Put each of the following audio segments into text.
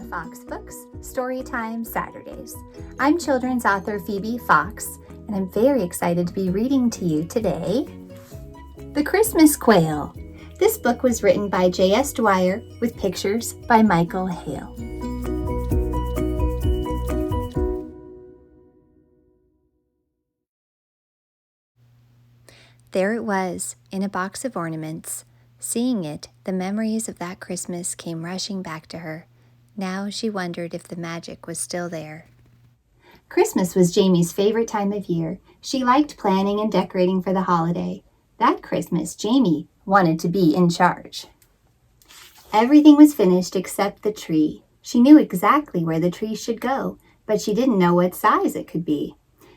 Mamafox Books, Storytime Saturdays. I'm children's author Phoebe Fox, and I'm very excited to be reading to you today The Christmas Quail. This book was written by J.S. Dwyer with pictures by Michael Hale. There it was, in a box of ornaments. Seeing it, the memories of that Christmas came rushing back to her. Now she wondered if the magic was still there. Christmas was Jamie's favorite time of year. She liked planning and decorating for the holiday. That Christmas, Jamie wanted to be in charge. Everything was finished except the tree. She knew exactly where the tree should go, but she didn't know what size it could be.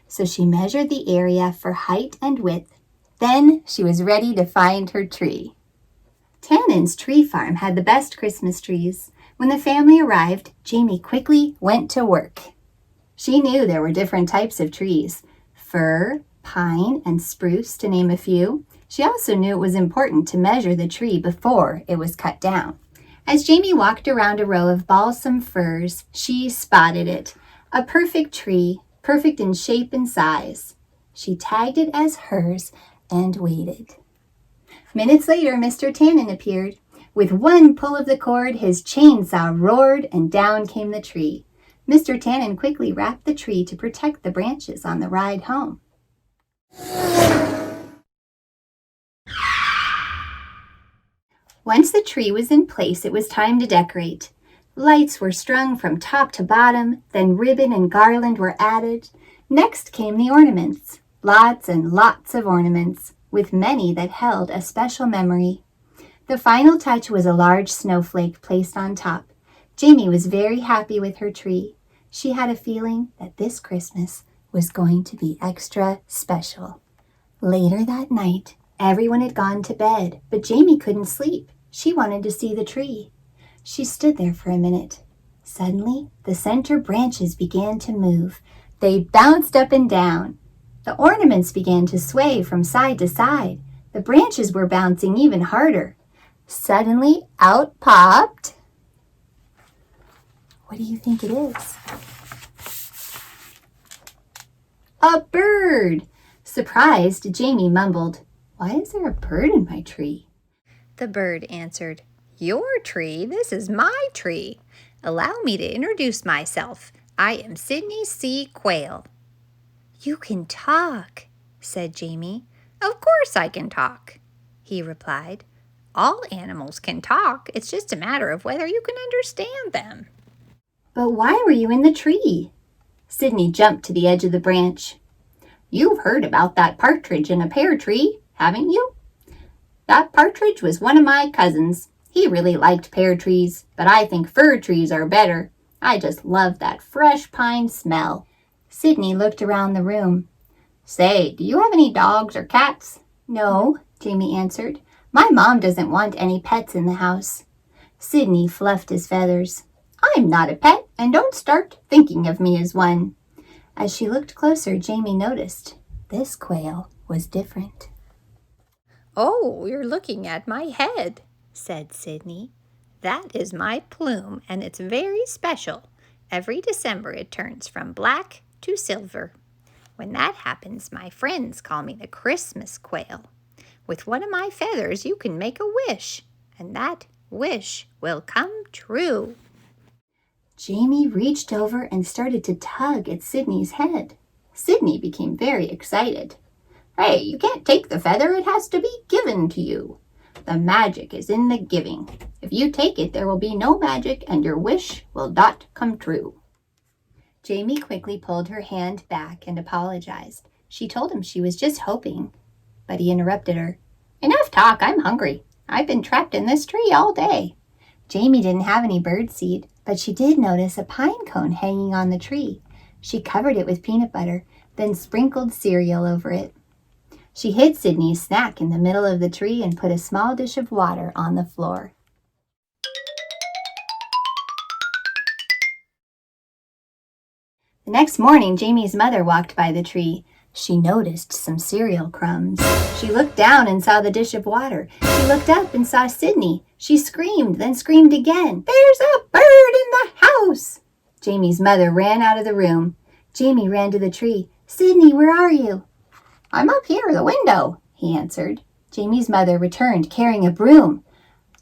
So she measured the area for height and width. Then she was ready to find her tree. Tannen's tree farm had the best Christmas trees. When the family arrived, Jamie quickly went to work. She knew there were different types of trees, fir, pine, and spruce, to name a few. She also knew it was important to measure the tree before it was cut down. As Jamie walked around a row of balsam firs, she spotted it. A perfect tree, perfect in shape and size. She tagged it as hers and waited. Minutes later, Mr. Tannen appeared. With one pull of the cord, his chainsaw roared and down came the tree. Mr. Tannen quickly wrapped the tree to protect the branches on the ride home. Once the tree was in place, it was time to decorate. Lights were strung from top to bottom, then ribbon and garland were added. Next came the ornaments. Lots and lots of ornaments, with many that held a special memory. The final touch was a large snowflake placed on top. Jamie was very happy with her tree. She had a feeling that this Christmas was going to be extra special. Later that night, everyone had gone to bed, but Jamie couldn't sleep. She wanted to see the tree. She stood there for a minute. Suddenly, the center branches began to move. They bounced up and down. The ornaments began to sway from side to side. The branches were bouncing even harder. Suddenly, out popped... What do you think it is? A bird! Surprised, Jamie mumbled, "Why is there a bird in my tree?" The bird answered, "Your tree? This is my tree. Allow me to introduce myself. I am Sidney C. Quail." "You can talk," said Jamie. "Of course I can talk," he replied. "All animals can talk. It's just a matter of whether you can understand them." "But why were you in the tree?" Sidney jumped to the edge of the branch. "You've heard about that partridge in a pear tree, haven't you? That partridge was one of my cousins. He really liked pear trees, but I think fir trees are better. I just love that fresh pine smell." Sidney looked around the room. "Say, do you have any dogs or cats?" "No," Jamie answered. "My mom doesn't want any pets in the house." Sidney fluffed his feathers. "I'm not a pet, and don't start thinking of me as one." As she looked closer, Jamie noticed this quail was different. "Oh, you're looking at my head," said Sidney. "That is my plume, and it's very special. Every December it turns from black to silver. When that happens, my friends call me the Christmas Quail. With one of my feathers, you can make a wish, and that wish will come true." Jamie reached over and started to tug at Sidney's head. Sidney became very excited. "Hey, you can't take the feather. It has to be given to you. The magic is in the giving. If you take it, there will be no magic, and your wish will not come true." Jamie quickly pulled her hand back and apologized. She told him she was just hoping, but he interrupted her. "Enough talk, I'm hungry. I've been trapped in this tree all day." Jamie didn't have any birdseed, but she did notice a pine cone hanging on the tree. She covered it with peanut butter, then sprinkled cereal over it. She hid Sidney's snack in the middle of the tree and put a small dish of water on the floor. The next morning, Jamie's mother walked by the tree. She noticed some cereal crumbs. She looked down and saw the dish of water. She looked up and saw Sidney. She screamed, then screamed again. "There's a bird in the house!" Jamie's mother ran out of the room. Jamie ran to the tree. "Sidney, where are you?" "I'm up here, the window," he answered. Jamie's mother returned carrying a broom.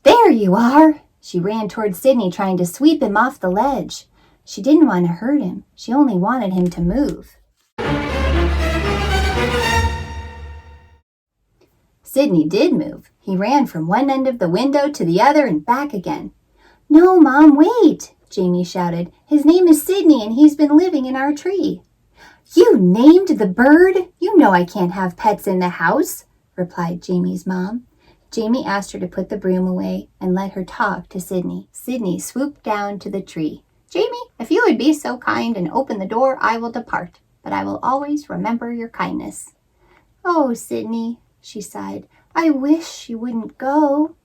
"There you are!" She ran toward Sidney, trying to sweep him off the ledge. She didn't want to hurt him. She only wanted him to move. Sidney did move. He ran from one end of the window to the other and back again. "No, Mom, wait!" Jamie shouted. "His name is Sidney, and he's been living in our tree." "You named the bird? You know I can't have pets in the house," replied Jamie's mom. Jamie asked her to put the broom away and let her talk to Sidney. Sidney swooped down to the tree. "Jamie, if you would be so kind and open the door, I will depart, but I will always remember your kindness." "Oh, Sidney," she sighed, "I wish you wouldn't go."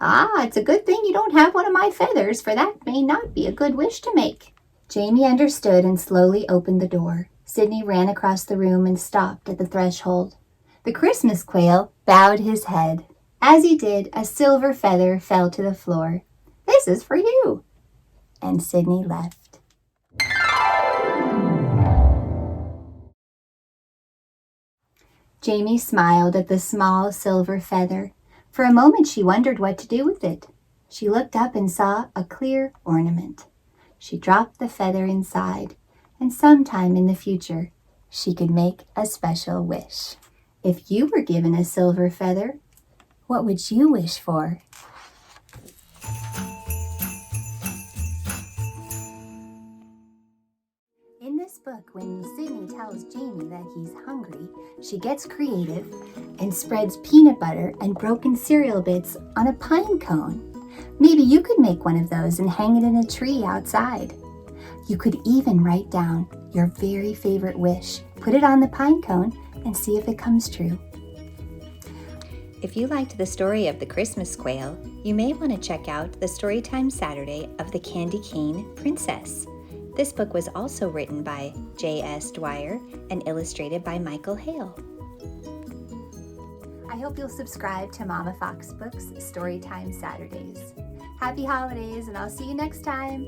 "Ah, it's a good thing you don't have one of my feathers, for that may not be a good wish to make." Jamie understood and slowly opened the door. Sidney ran across the room and stopped at the threshold. The Christmas Quail bowed his head. As he did, a silver feather fell to the floor. "This is for you." And Sidney left. Jamie smiled at the small silver feather. For a moment she wondered what to do with it. She looked up and saw a clear ornament. She dropped the feather inside, and sometime in the future she could make a special wish. If you were given a silver feather, what would you wish for? In this book, when Sidney tells Jamie that he's hungry, she gets creative and spreads peanut butter and broken cereal bits on a pine cone. Maybe you could make one of those and hang it in a tree outside. You could even write down your very favorite wish, put it on the pine cone, and see if it comes true. If you liked the story of the Christmas Quail, you may want to check out the Storytime Saturday of the Candy Cane Princess. This book was also written by J.S. Dwyer and illustrated by Michael Hale. I hope you'll subscribe to Mamafox Books Storytime Saturdays. Happy holidays, and I'll see you next time.